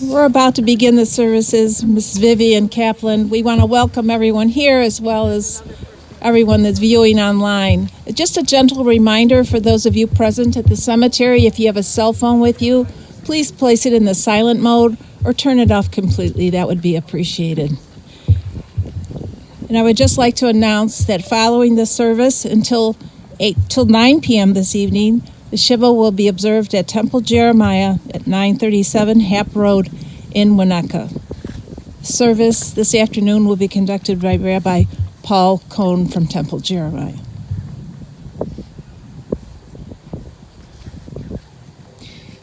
We're about to begin the services. Mrs. Vivian Kaplan. We want to welcome everyone here as well as everyone that's viewing online. Just a gentle reminder for those of you present at the cemetery, if you have a cell phone with you, please place it in the silent mode or turn it off completely. That would be appreciated. And I would just like to announce that following the service until 9 p.m. this evening, the Shiva will be observed at Temple Jeremiah at 937 Hap Road in Winnetka. Service this afternoon will be conducted by Rabbi Paul Cohn from Temple Jeremiah.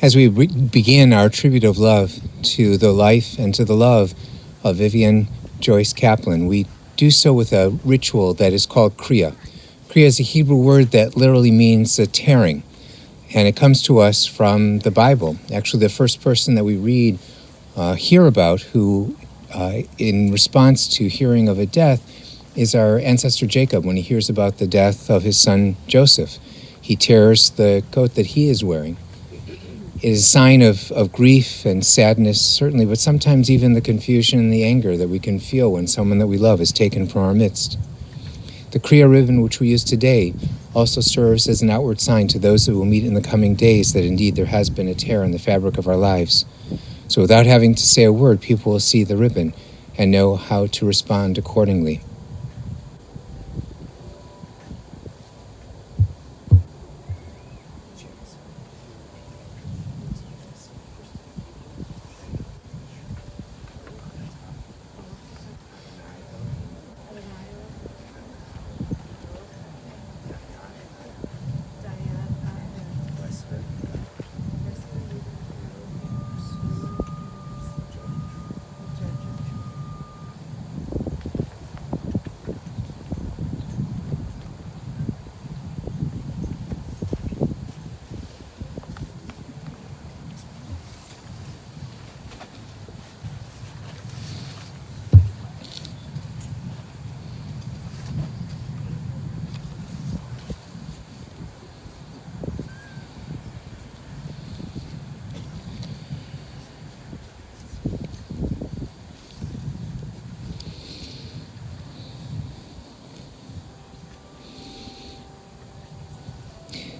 As we begin our tribute of love to the life and to the love of Vivian Joyce Kaplan, we do so with a ritual that is called Kriya. Kriya is a Hebrew word that literally means a tearing. And it comes to us from the Bible. Actually, the first person that we hear about who, in response to hearing of a death, is our ancestor Jacob when he hears about the death of his son Joseph. He tears the coat that he is wearing. It is a sign of grief and sadness, certainly, but sometimes even the confusion and the anger that we can feel when someone that we love is taken from our midst. The Kriya ribbon, which we use today, also serves as an outward sign to those who will meet in the coming days that indeed there has been a tear in the fabric of our lives. So without having to say a word, people will see the ribbon and know how to respond accordingly.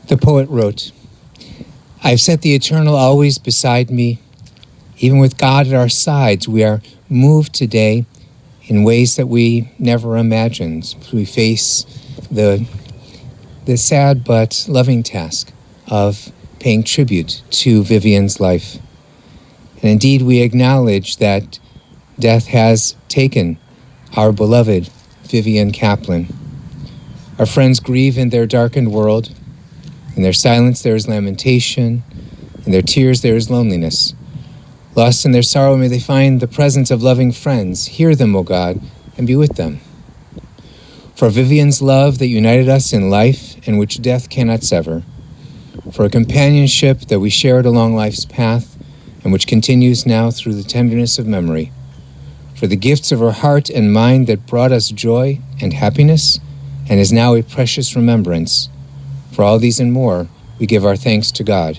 The poet wrote, "I've set the eternal always beside me. Even with God at our sides, we are moved today in ways that we never imagined. We face the sad but loving task of paying tribute to Vivian's life. And indeed, we acknowledge that death has taken our beloved Vivian Kaplan. Our friends grieve in their darkened world. In their silence there is lamentation, in their tears there is loneliness. Lost in their sorrow may they find the presence of loving friends. Hear them, O God, and be with them. For Vivian's love that united us in life and which death cannot sever. For a companionship that we shared along life's path and which continues now through the tenderness of memory. For the gifts of her heart and mind that brought us joy and happiness and is now a precious remembrance. For all these and more, we give our thanks to God.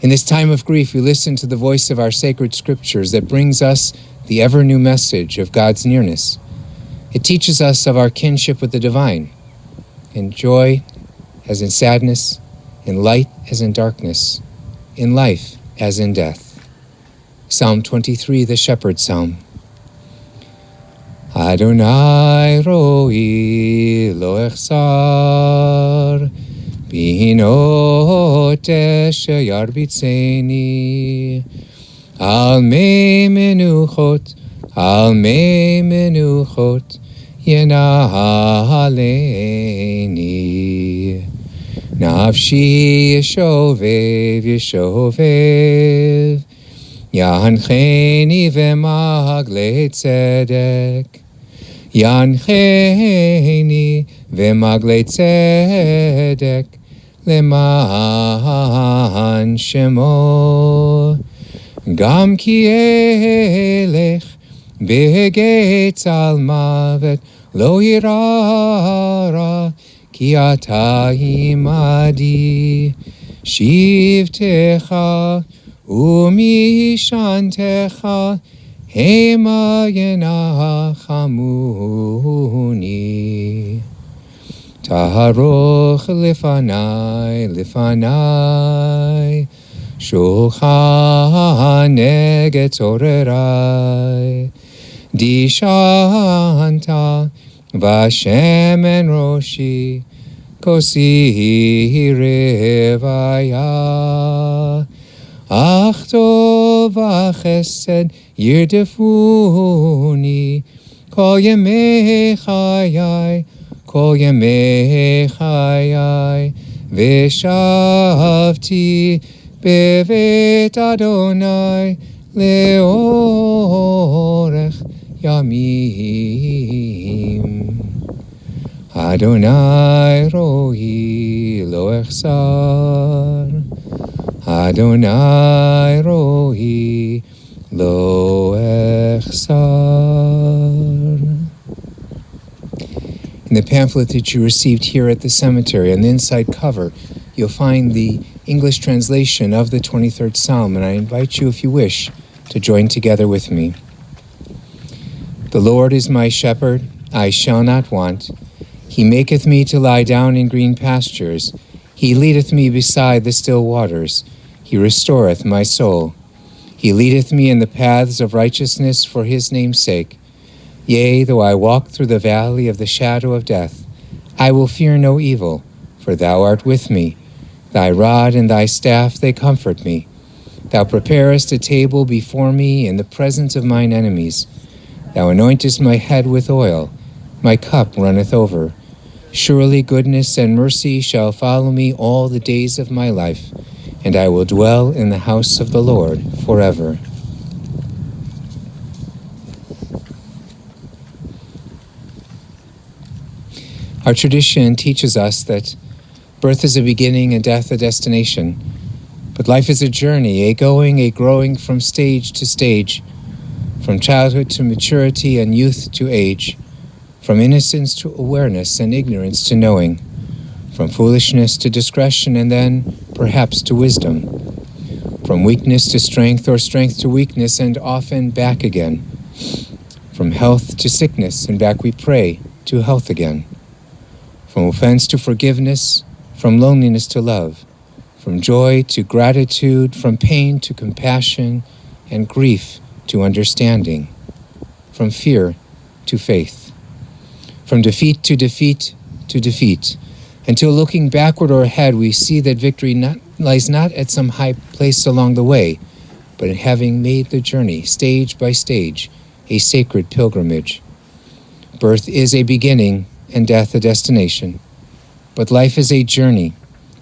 In this time of grief, we listen to the voice of our sacred scriptures that brings us the ever-new message of God's nearness. It teaches us of our kinship with the divine, in joy as in sadness, in light as in darkness, in life as in death. Psalm 23, the Shepherd Psalm. Adonai roi lo echsar, bihino teshe yarbitzeni, al mei menuchot yenaleni. Nafshi yeshovev, yancheni v'magle tzedek. Yancheni v'magle tzedek leman shemo. Gam ki elech begetz al mavet lo yirara ki ata imadi shivtecha Umishantecha hema yenachamuni. Taharoch lifanai, lifanai, shulchan negetzorerai, dishanta vashemen roshi, kosi revaya, achto vachesed yirdefuni, kol yemei chayai, Kol yemei chayai, v'shavti bevet Adonai leorech yamim. Adonai rohi lo echsar, Adonai rohi lo echsar. In the pamphlet that you received here at the cemetery, on the inside cover, you'll find the English translation of the 23rd Psalm, and I invite you, if you wish, to join together with me. The Lord is my shepherd, I shall not want. He maketh me to lie down in green pastures. He leadeth me beside the still waters. He restoreth my soul. He leadeth me in the paths of righteousness for his name's sake. Yea, though I walk through the valley of the shadow of death, I will fear no evil, for thou art with me. Thy rod and thy staff, they comfort me. Thou preparest a table before me in the presence of mine enemies. Thou anointest my head with oil. My cup runneth over. Surely goodness and mercy shall follow me all the days of my life, and I will dwell in the house of the Lord forever. Our tradition teaches us that birth is a beginning and death a destination. But life is a journey, a going, a growing from stage to stage, from childhood to maturity and youth to age, from innocence to awareness and ignorance to knowing, from foolishness to discretion and then perhaps to wisdom, from weakness to strength or strength to weakness and often back again, from health to sickness and back we pray to health again. From offense to forgiveness, from loneliness to love, from joy to gratitude, from pain to compassion, and grief to understanding, from fear to faith, from defeat to defeat to defeat, until looking backward or ahead we see that victory lies not at some high place along the way, but in having made the journey, stage by stage, a sacred pilgrimage. Birth is a beginning, and death a destination. But life is a journey,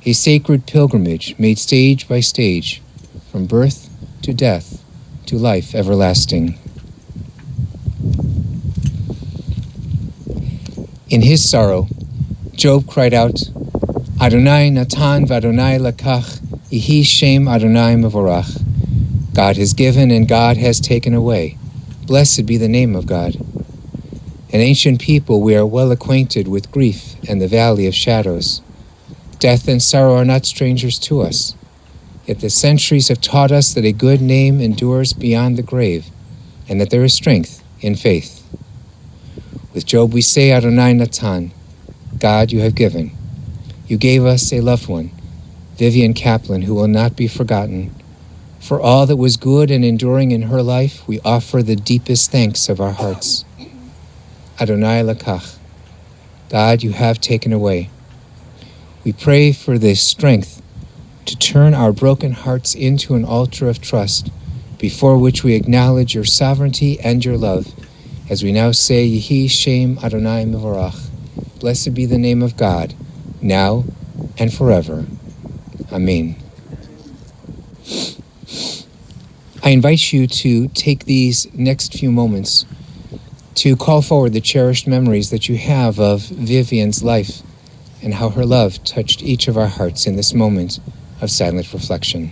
a sacred pilgrimage made stage by stage, from birth to death to life everlasting. In his sorrow, Job cried out, Adonai natan v'Adonai lakach, Yehi shem Adonai mevorach. God has given and God has taken away. Blessed be the name of God. An ancient people, we are well acquainted with grief and the valley of shadows. Death and sorrow are not strangers to us, yet the centuries have taught us that a good name endures beyond the grave, and that there is strength in faith. With Job we say, Adonai Natan, God, you have given. You gave us a loved one, Vivian Kaplan, who will not be forgotten. For all that was good and enduring in her life, we offer the deepest thanks of our hearts. Adonai lakach, God, you have taken away. We pray for this strength to turn our broken hearts into an altar of trust, before which we acknowledge your sovereignty and your love, as we now say, Yehi shem Adonai mevorach. Blessed be the name of God, now and forever. Amen. I invite you to take these next few moments to call forward the cherished memories that you have of Vivian's life and how her love touched each of our hearts in this moment of silent reflection.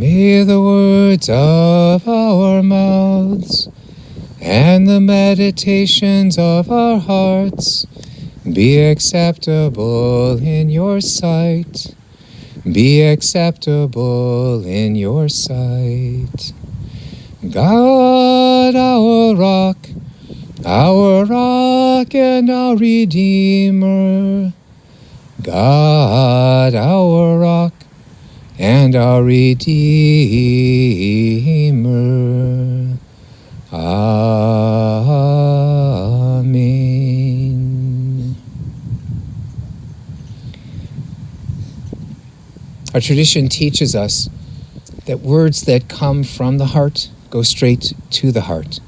May the words of our mouths and the meditations of our hearts be acceptable in your sight. Be acceptable in your sight. God, our rock and our Redeemer. God, our rock and our Redeemer. Amen. Our tradition teaches us that words that come from the heart go straight to the heart.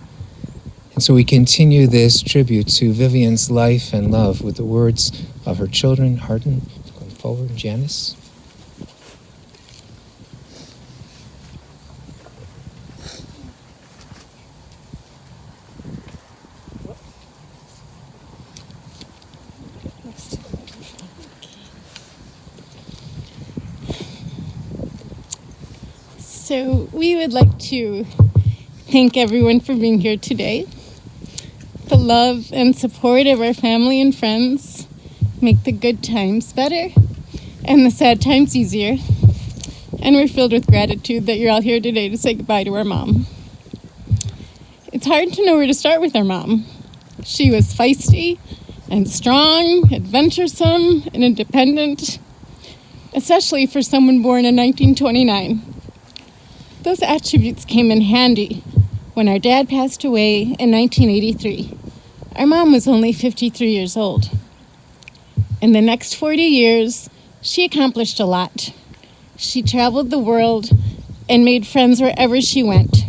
And so we continue this tribute to Vivian's life and love with the words of her children, Arden, going forward, Janice. So we would like to thank everyone for being here today. The love and support of our family and friends make the good times better and the sad times easier. And we're filled with gratitude that you're all here today to say goodbye to our mom. It's hard to know where to start with our mom. She was feisty and strong, adventuresome, and independent, especially for someone born in 1929. Those attributes came in handy when our dad passed away in 1983. Our mom was only 53 years old. In the next 40 years, she accomplished a lot. She traveled the world and made friends wherever she went.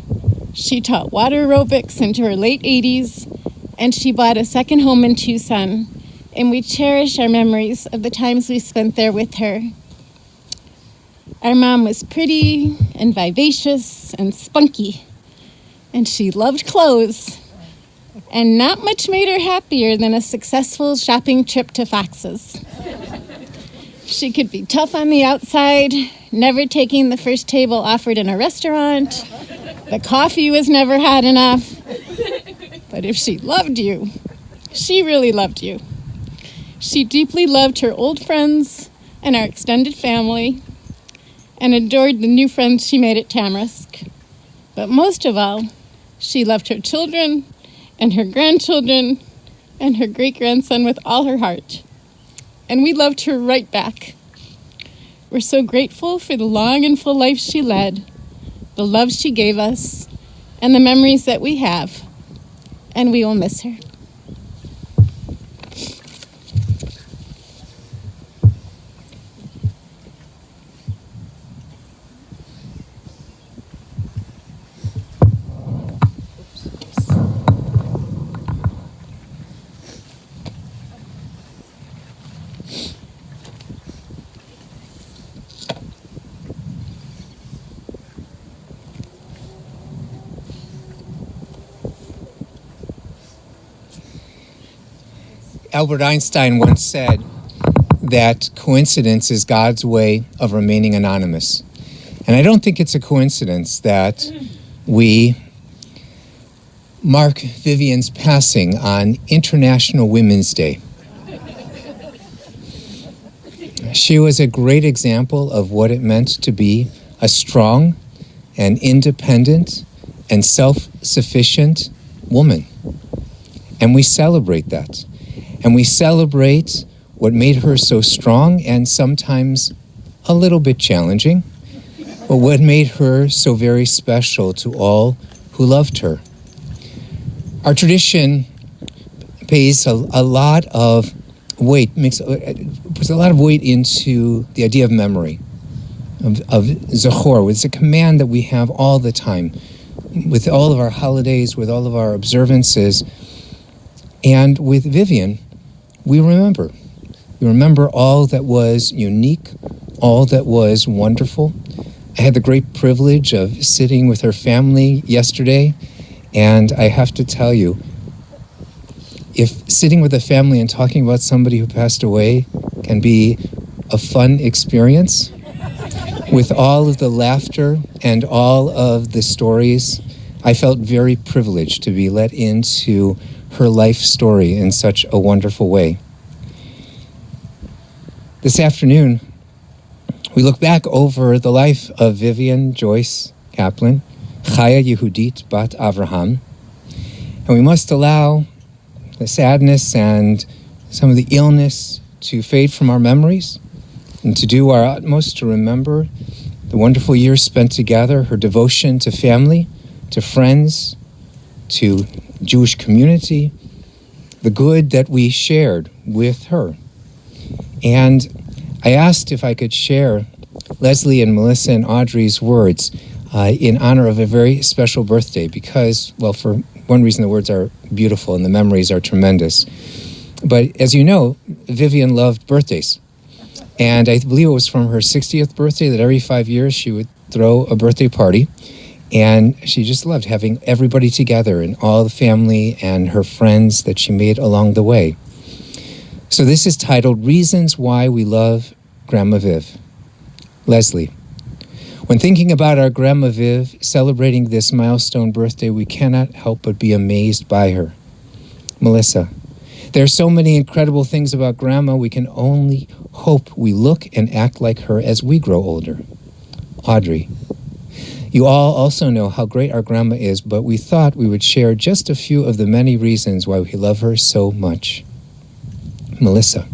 She taught water aerobics into her late 80s, and she bought a second home in Tucson, and we cherish our memories of the times we spent there with her. Our mom was pretty and vivacious and spunky, and she loved clothes, and not much made her happier than a successful shopping trip to Fox's. She could be tough on the outside, never taking the first table offered in a restaurant. The coffee was never hot enough. But if she loved you, she really loved you. She deeply loved her old friends and our extended family, and adored the new friends she made at Tamarisk. But most of all, she loved her children and her grandchildren and her great-grandson with all her heart. And we loved her right back. We're so grateful for the long and full life she led, the love she gave us, and the memories that we have. And we will miss her. Albert Einstein once said that coincidence is God's way of remaining anonymous. And I don't think it's a coincidence that we mark Vivian's passing on International Women's Day. She was a great example of what it meant to be a strong and independent and self-sufficient woman. And we celebrate that. And we celebrate what made her so strong and sometimes a little bit challenging, but what made her so very special to all who loved her. Our tradition pays a lot of weight, puts a lot of weight into the idea of memory, of Zachor. It's a command that we have all the time, with all of our holidays, with all of our observances. And with Vivian, we remember. We remember all that was unique, all that was wonderful. I had the great privilege of sitting with her family yesterday, and I have to tell you, if sitting with a family and talking about somebody who passed away can be a fun experience, With all of the laughter and all of the stories, I felt very privileged to be let into her life story in such a wonderful way. This afternoon, we look back over the life of Vivian Joyce Kaplan, Chaya Yehudit Bat Avraham, and we must allow the sadness and some of the illness to fade from our memories and to do our utmost to remember the wonderful years spent together, her devotion to family, to friends, to Jewish community, the good that we shared with her. And I asked if I could share Leslie and Melissa and Audrey's words in honor of a very special birthday because, well, for one reason, the words are beautiful and the memories are tremendous. But as you know, Vivian loved birthdays. And I believe it was from her 60th birthday that every 5 years she would throw a birthday party. And she just loved having everybody together and all the family and her friends that she made along the way. So this is titled Reasons Why We Love Grandma Viv. Leslie. When thinking about our Grandma Viv celebrating this milestone birthday, we cannot help but be amazed by her. Melissa. There are so many incredible things about Grandma, we can only hope we look and act like her as we grow older. Audrey. You all also know how great our Grandma is, but we thought we would share just a few of the many reasons why we love her so much. Melissa.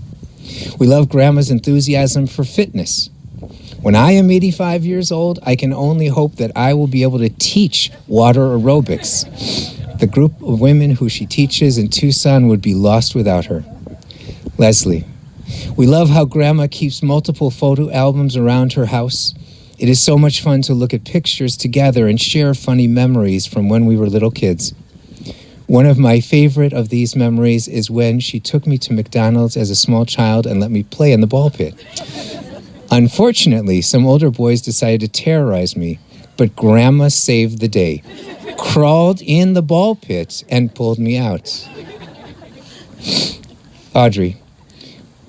We love Grandma's enthusiasm for fitness. When I am 85 years old, I can only hope that I will be able to teach water aerobics. The group of women who she teaches in Tucson would be lost without her. Leslie. We love how Grandma keeps multiple photo albums around her house. It is so much fun to look at pictures together and share funny memories from when we were little kids. One of my favorite of these memories is when she took me to McDonald's as a small child and let me play in the ball pit. Unfortunately, some older boys decided to terrorize me, but Grandma saved the day, crawled in the ball pit, and pulled me out. Audrey.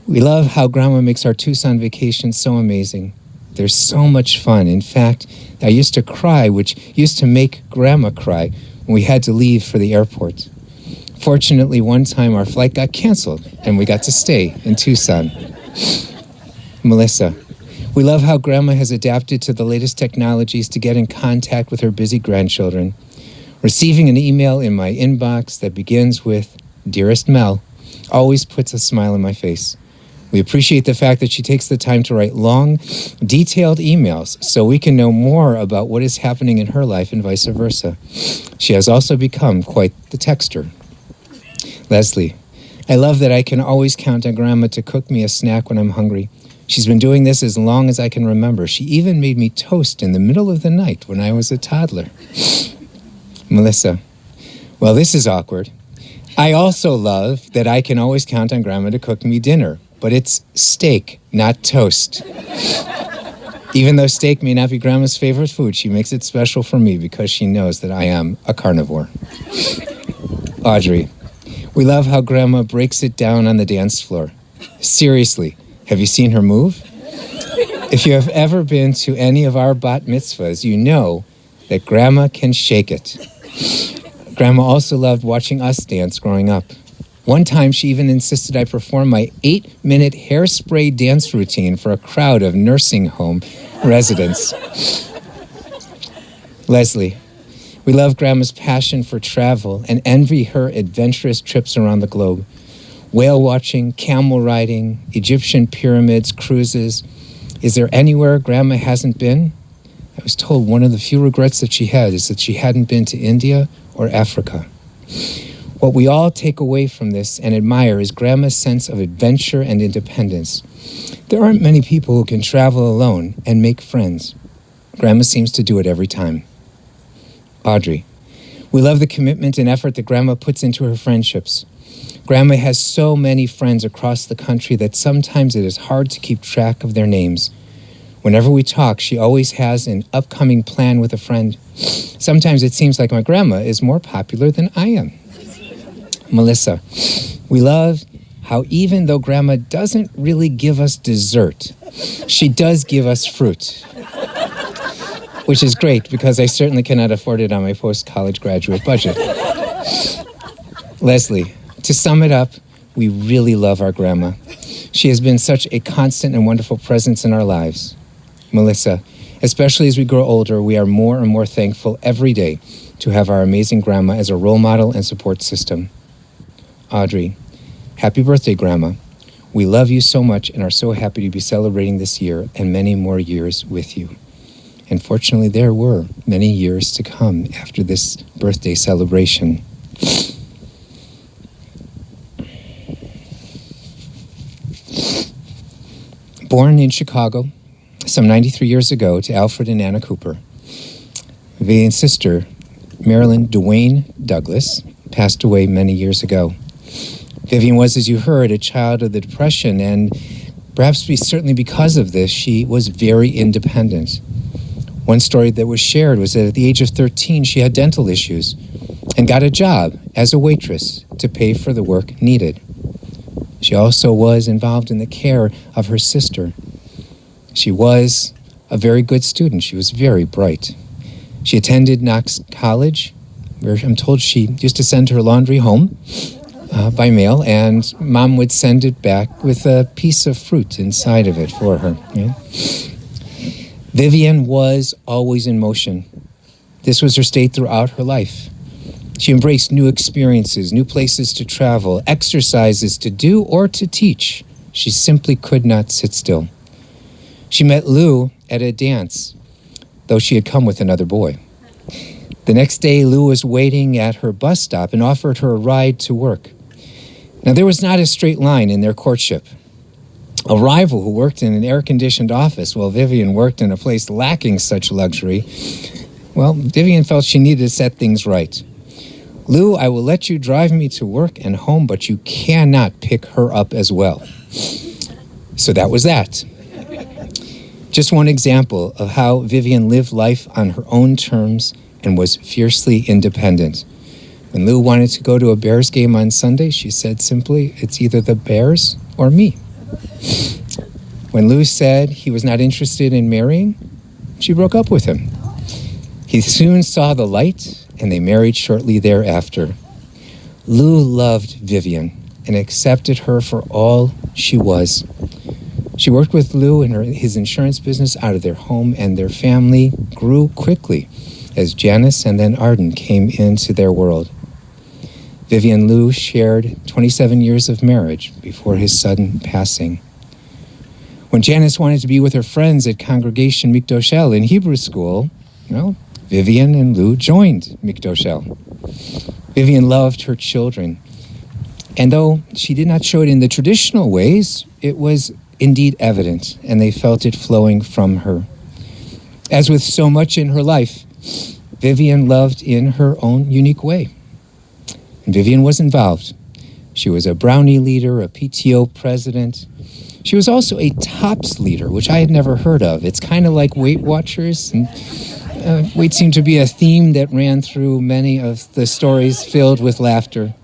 We love how Grandma makes our Tucson vacations so amazing. They're so much fun. In fact, I used to cry, which used to make Grandma cry when we had to leave for the airport. Fortunately, one time our flight got canceled and we got to stay in Tucson. Melissa. We love how Grandma has adapted to the latest technologies to get in contact with her busy grandchildren. Receiving an email in my inbox that begins with, Dearest Mel, always puts a smile on my face. We appreciate the fact that she takes the time to write long, detailed emails so we can know more about what is happening in her life and vice versa. She has also become quite the texter. Leslie. I love that I can always count on Grandma to cook me a snack when I'm hungry. She's been doing this as long as I can remember. She even made me toast in the middle of the night when I was a toddler. Melissa. Well, this is awkward. I also love that I can always count on Grandma to cook me dinner, but it's steak, not toast. Even though steak may not be Grandma's favorite food, she makes it special for me because she knows that I am a carnivore. Audrey. We love how Grandma breaks it down on the dance floor. Seriously. Have you seen her move? If you have ever been to any of our bat mitzvahs, you know that Grandma can shake it. Grandma also loved watching us dance growing up. One time, she even insisted I perform my 8-minute hairspray dance routine for a crowd of nursing home residents. Leslie. We love Grandma's passion for travel and envy her adventurous trips around the globe. Whale watching, camel riding, Egyptian pyramids, cruises. Is there anywhere Grandma hasn't been? I was told one of the few regrets that she had is that she hadn't been to India or Africa. What we all take away from this and admire is Grandma's sense of adventure and independence. There aren't many people who can travel alone and make friends. Grandma seems to do it every time. Audrey. We love the commitment and effort that Grandma puts into her friendships. Grandma has so many friends across the country that sometimes it is hard to keep track of their names. Whenever we talk, she always has an upcoming plan with a friend. Sometimes it seems like my grandma is more popular than I am. Melissa. We love how even though Grandma doesn't really give us dessert, she does give us fruit. Which is great because I certainly cannot afford it on my post-college graduate budget. Leslie, to sum it up, we really love our grandma. She has been such a constant and wonderful presence in our lives. Melissa, especially as we grow older, we are more and more thankful every day to have our amazing grandma as a role model and support system. Audrey, happy birthday, Grandma. We love you so much and are so happy to be celebrating this year and many more years with you. And fortunately, there were many years to come after this birthday celebration. Born in Chicago some 93 years ago to Alfred and Anna Cooper, Vivian's sister, Marilyn Duane Douglas, passed away many years ago. Vivian was, as you heard, a child of the Depression, and perhaps certainly because of this, she was very independent. One story that was shared was that at the age of 13, she had dental issues and got a job as a waitress to pay for the work needed. She also was involved in the care of her sister. She was a very good student. She was very bright. She attended Knox College, where I'm told she used to send her laundry home by mail, and Mom would send it back with a piece of fruit inside of it for her. Yeah? Vivian was always in motion. This was her state throughout her life. She embraced new experiences, new places to travel, exercises to do or to teach. She simply could not sit still. She met Lou at a dance, though she had come with another boy. The next day, Lou was waiting at her bus stop and offered her a ride to work. Now, there was not a straight line in their courtship. A rival who worked in an air-conditioned office while Vivian worked in a place lacking such luxury, well, Vivian felt she needed to set things right. Lou, I will let you drive me to work and home, but you cannot pick her up as well. So that was that. Just one example of how Vivian lived life on her own terms and was fiercely independent. When Lou wanted to go to a Bears game on Sunday, she said simply, it's either the Bears or me. When Lou said he was not interested in marrying, she broke up with him. He soon saw the light, and they married shortly thereafter. Lou loved Vivian and accepted her for all she was. She worked with Lou in his insurance business out of their home, and their family grew quickly as Janice and then Arden came into their world. Vivian and Lou shared 27 years of marriage before his sudden passing. When Janice wanted to be with her friends at Congregation Mikdoshel in Hebrew school, well, Vivian and Lou joined Mikdoshel. Vivian loved her children, and though she did not show it in the traditional ways, it was indeed evident, and they felt it flowing from her. As with so much in her life, Vivian loved in her own unique way. And Vivian was involved. She was a Brownie leader, a PTO president. She was also a TOPS leader, which I had never heard of. It's kind of like Weight Watchers, and weight seemed to be a theme that ran through many of the stories filled with laughter.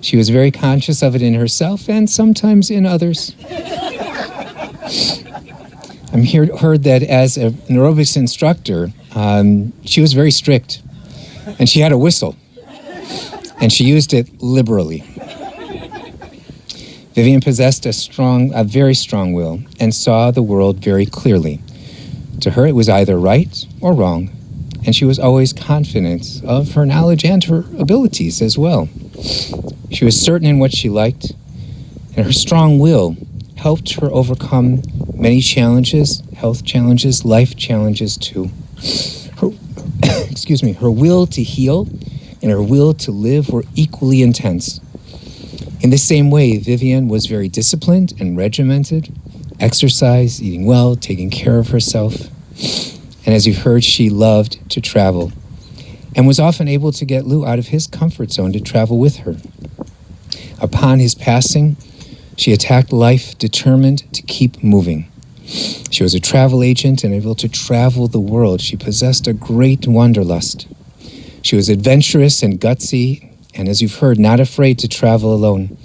She was very conscious of it in herself and sometimes in others. Heard that as an aerobics instructor, she was very strict, and she had a whistle, and she used it liberally. Vivian possessed a very strong will and saw the world very clearly. To her, it was either right or wrong, and she was always confident of her knowledge and her abilities as well. She was certain in what she liked, and her strong will helped her overcome many challenges, health challenges, life challenges too. Her will to heal and her will to live were equally intense. In the same way, Vivian was very disciplined and regimented, exercise, eating well, taking care of herself. And as you've heard, she loved to travel and was often able to get Lou out of his comfort zone to travel with her. Upon his passing, she attacked life determined to keep moving. She was a travel agent and able to travel the world. She possessed a great wanderlust. She was adventurous and gutsy, and as you've heard, not afraid to travel alone.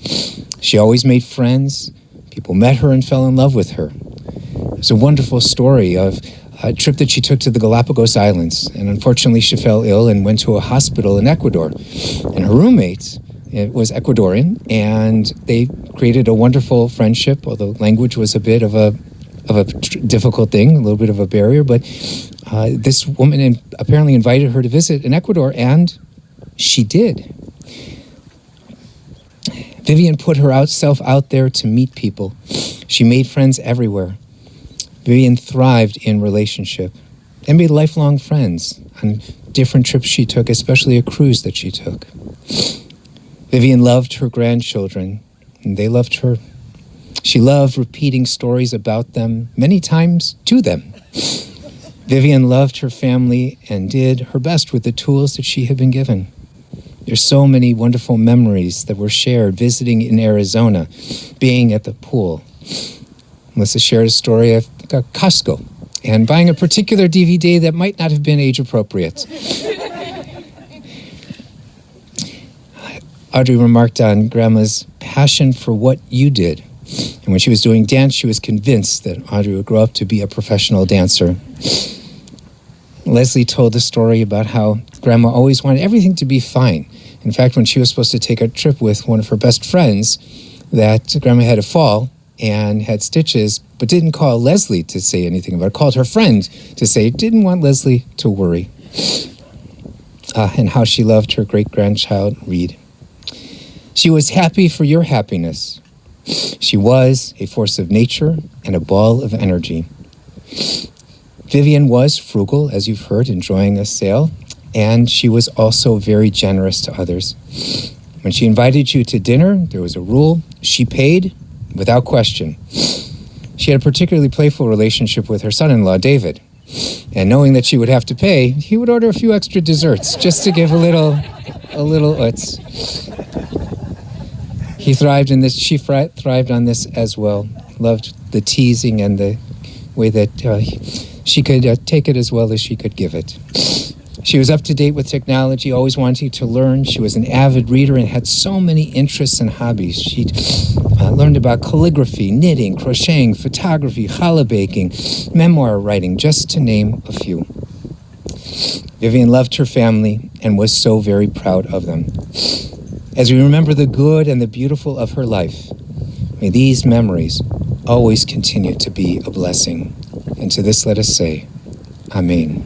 She always made friends. People met her and fell in love with her. There's a wonderful story of a trip that she took to the Galapagos Islands, and unfortunately she fell ill and went to a hospital in Ecuador. And her roommate was Ecuadorian, and they created a wonderful friendship, although language was a bit of a difficult thing, a little bit of a barrier, but this woman apparently invited her to visit in Ecuador, and she did. Vivian put herself out there to meet people. She made friends everywhere. Vivian thrived in relationship and made lifelong friends on different trips she took, especially a cruise that she took. Vivian loved her grandchildren, and they loved her. She loved repeating stories about them, many times to them. Vivian loved her family and did her best with the tools that she had been given. There's so many wonderful memories that were shared visiting in Arizona, being at the pool. Melissa shared a story of Costco and buying a particular DVD that might not have been age appropriate. Audrey remarked on Grandma's passion for what you did. And when she was doing dance, she was convinced that Audrey would grow up to be a professional dancer. Leslie told a story about how Grandma always wanted everything to be fine. In fact, when she was supposed to take a trip with one of her best friends, that Grandma had a fall and had stitches, but didn't call Leslie to say anything about it, called her friend to say, didn't want Leslie to worry. And how she loved her great-grandchild, Reed. She was happy for your happiness. She was a force of nature and a ball of energy. Vivian was frugal, as you've heard, enjoying a sail, and she was also very generous to others. When she invited you to dinner, there was a rule. She paid without question. She had a particularly playful relationship with her son-in-law, David. And knowing that she would have to pay, he would order a few extra desserts just to give a little utz. He thrived in this. She thrived on this as well. Loved the teasing and the way that she could take it as well as she could give it. She was up to date with technology, always wanting to learn. She was an avid reader and had so many interests and hobbies. She learned about calligraphy, knitting, crocheting, photography, challah baking, memoir writing, just to name a few. Vivian loved her family and was so very proud of them. As we remember the good and the beautiful of her life, may these memories always continue to be a blessing. And to this let us say, Amen.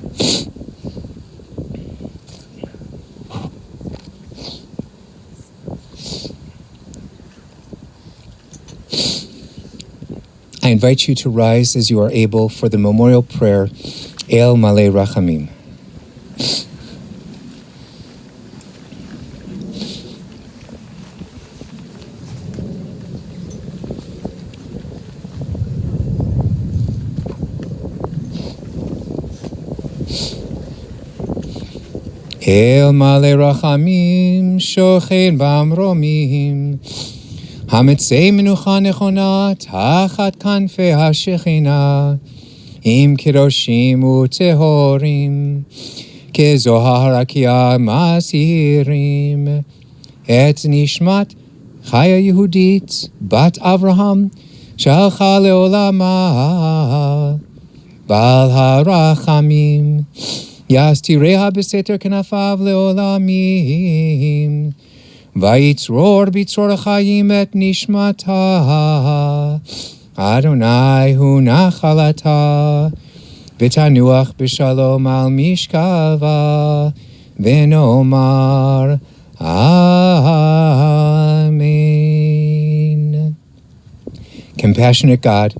I invite you to rise as you are able for the memorial prayer, El Malei Rachamim. El Malei Rachamim, Shochen Bamromim, המצא מנוחה נכונה תחת כנפי השכינה, עם קדושים וטהורים, כזוהר רקיע מסעירים, את נשמת חיה יהודית, בת אברהם, שהלכה לעולמה, בעל הרחמים, יסתיריה בסתר כנפיו לעולמים, ויצרור בצרור החיים את נשמתה, אדוני הוא נחלתה, ותנוח בשלום על משכבה, ונאמר Amen. Compassionate God,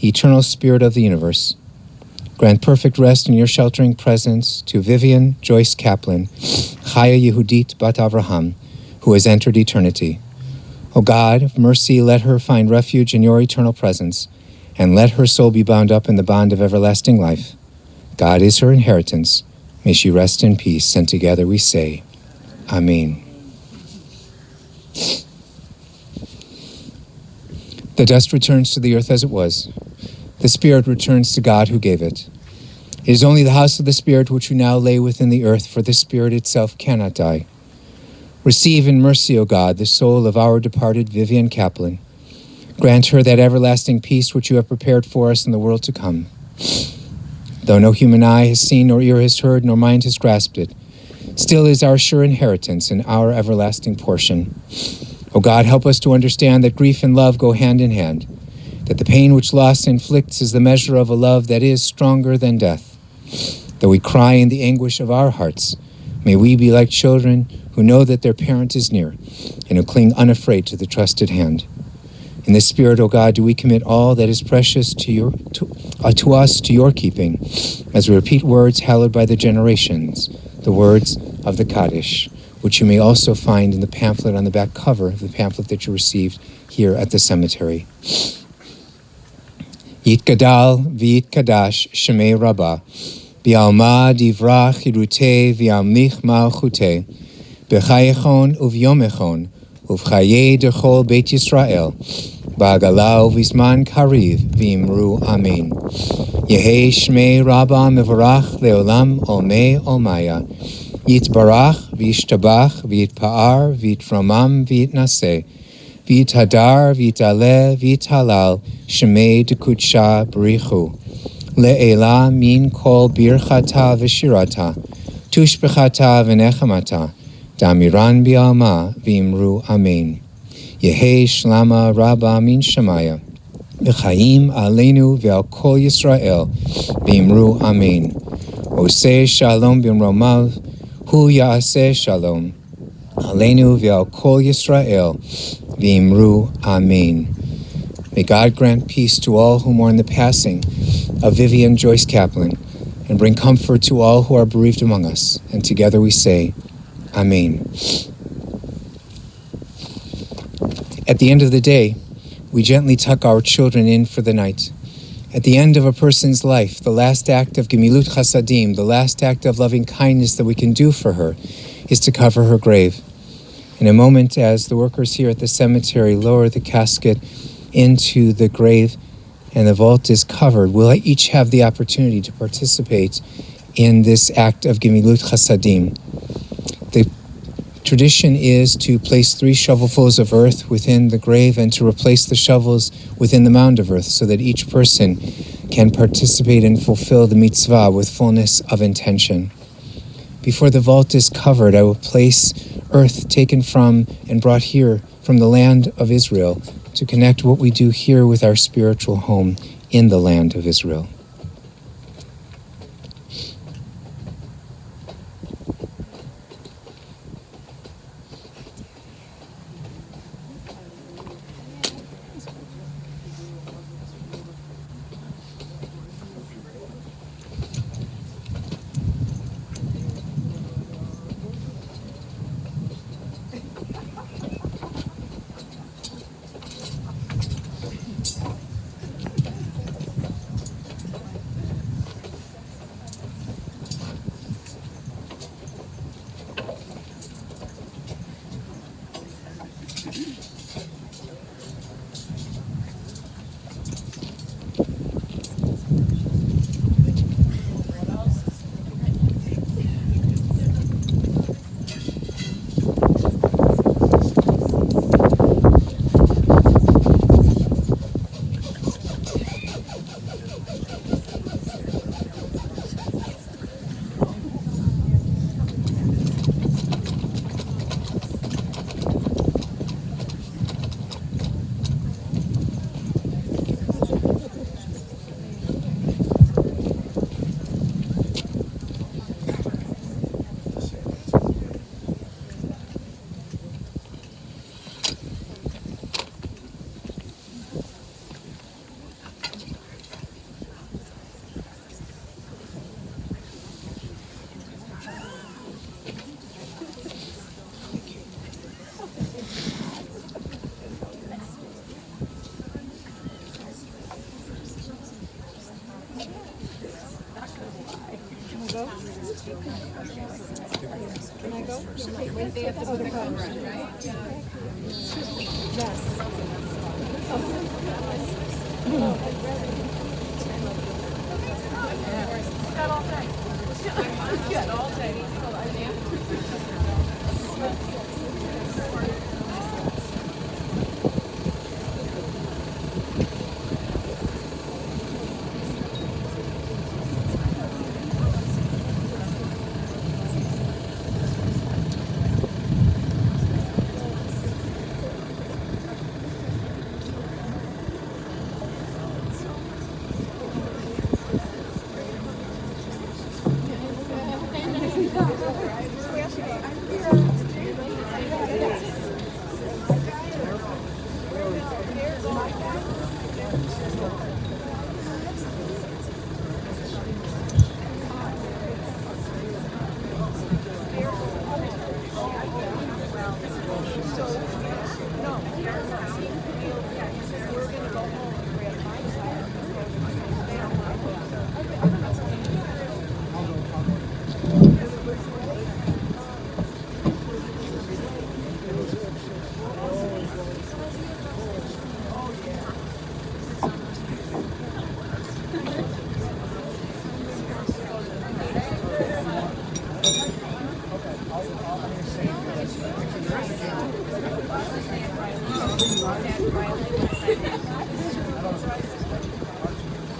eternal Spirit of the universe, grant perfect rest in your sheltering presence to Vivian Joyce Kaplan, Chaya Yehudit Bat Avraham, who has entered eternity. O God of mercy, let her find refuge in your eternal presence, and let her soul be bound up in the bond of everlasting life. God is her inheritance. May she rest in peace, and together we say, Amen. The dust returns to the earth as it was. The spirit returns to God who gave it. It is only the house of the Spirit which we now lay within the earth, for the Spirit itself cannot die. Receive in mercy, O God, the soul of our departed Vivian Kaplan. Grant her that everlasting peace which you have prepared for us in the world to come. Though no human eye has seen, nor ear has heard, nor mind has grasped it, still is our sure inheritance and our everlasting portion. O God, help us to understand that grief and love go hand in hand, that the pain which loss inflicts is the measure of a love that is stronger than death. Though we cry in the anguish of our hearts, may we be like children who know that their parent is near and who cling unafraid to the trusted hand. In this spirit, O God, do we commit all that is precious to us to your keeping, as we repeat words hallowed by the generations, the words of the Kaddish, which you may also find in the pamphlet on the back cover of the pamphlet that you received here at the cemetery. Yitgadal v'yitkadash shemei Rabbah, bi'alma divrach hirute v'yamlich malchute, b'chayechon uvyomechon, uvchaye dechol Beit Yisrael, ba'agala uvizman kariv v'imru amen. Yehi shmei Rabbah mevarach leolam olmei olmaya, yitbarach v'yishtabach v'yitpa'ar v'yitramam v'yitnaseh, v'yithadar v'yitale v'yithalal shemei dekudsha b'richu, le'ela min kol birchata v'shirata, tushbechata v'nechamata, damiran bi'alma v'imru amen. Yehi shlama Rabbah min Shemaya, v'chaim aleinu ve'al kol Yisrael v'imru amen. Oseh shalom b'mromav, hu ya'aseh shalom aleinu ve'al kol Yisrael v'imru amen. May God grant peace to all who mourn the passing of Vivian Joyce Kaplan and bring comfort to all who are bereaved among us. And together we say, Amen. At the end of the day, we gently tuck our children in for the night. At the end of a person's life, the last act of Gemilut Chasadim, the last act of loving kindness that we can do for her, is to cover her grave. In a moment, as the workers here at the cemetery lower the casket into the grave and the vault is covered, we'll each have the opportunity to participate in this act of Gemilut Chasadim. The tradition is to place 3 shovelfuls of earth within the grave and to replace the shovels within the mound of earth so that each person can participate and fulfill the mitzvah with fullness of intention. Before the vault is covered, I will place earth taken from and brought here from the land of Israel to connect what we do here with our spiritual home in the land of Israel.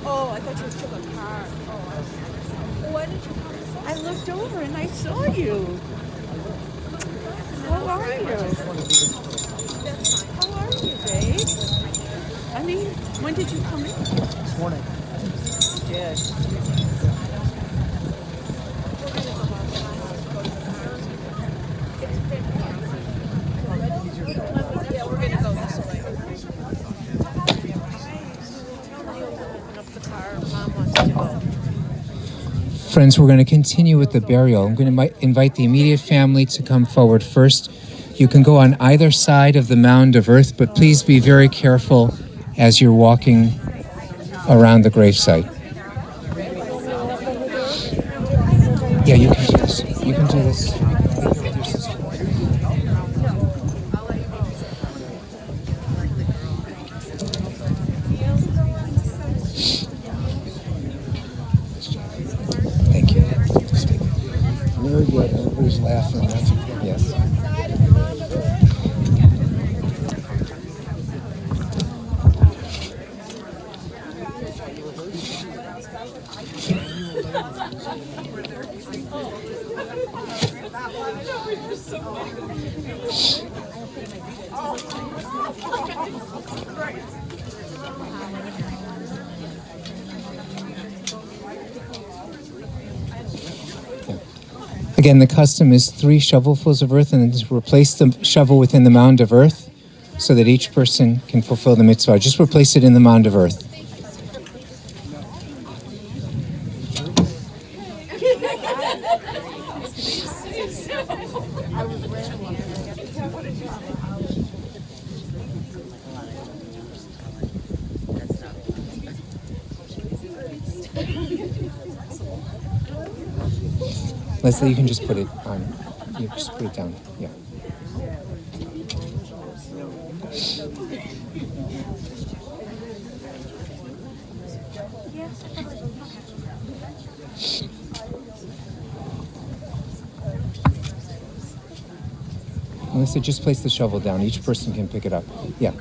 Oh, I thought you took a car. Why did you come? I looked over and I saw you. How are you? How are you, babe? I mean, when did you come in? This morning. Good. Yeah, we're gonna go this way. Open up the car. Mom wants to go. Friends, we're going to continue with the burial. I'm going to invite the immediate family to come forward first. You can go on either side of the mound of earth, but please be very careful as you're walking around the gravesite. Yeah, you can do this. You can do this. Thank you. Very good. Everybody's laughing. That's okay. Yes. Again, the custom is 3 shovelfuls of earth, and then just replace the shovel within the mound of earth so that each person can fulfill the mitzvah. Just replace it in the mound of earth. Leslie, you can just put it on. You just put it down. Yeah. Melissa, just place the shovel down. Each person can pick it up. Yeah.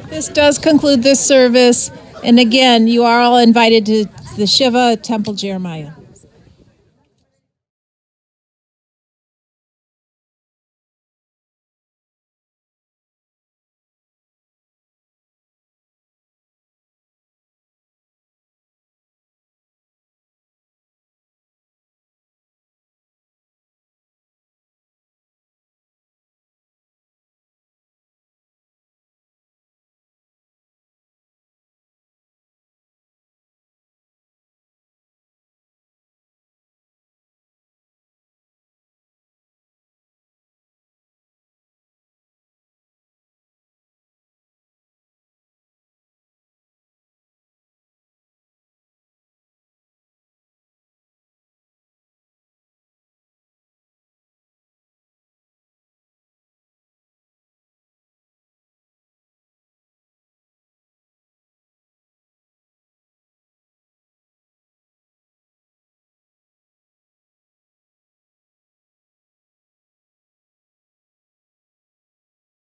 This does conclude this service. And again, you are all invited to the Shiva at Temple Jeremiah.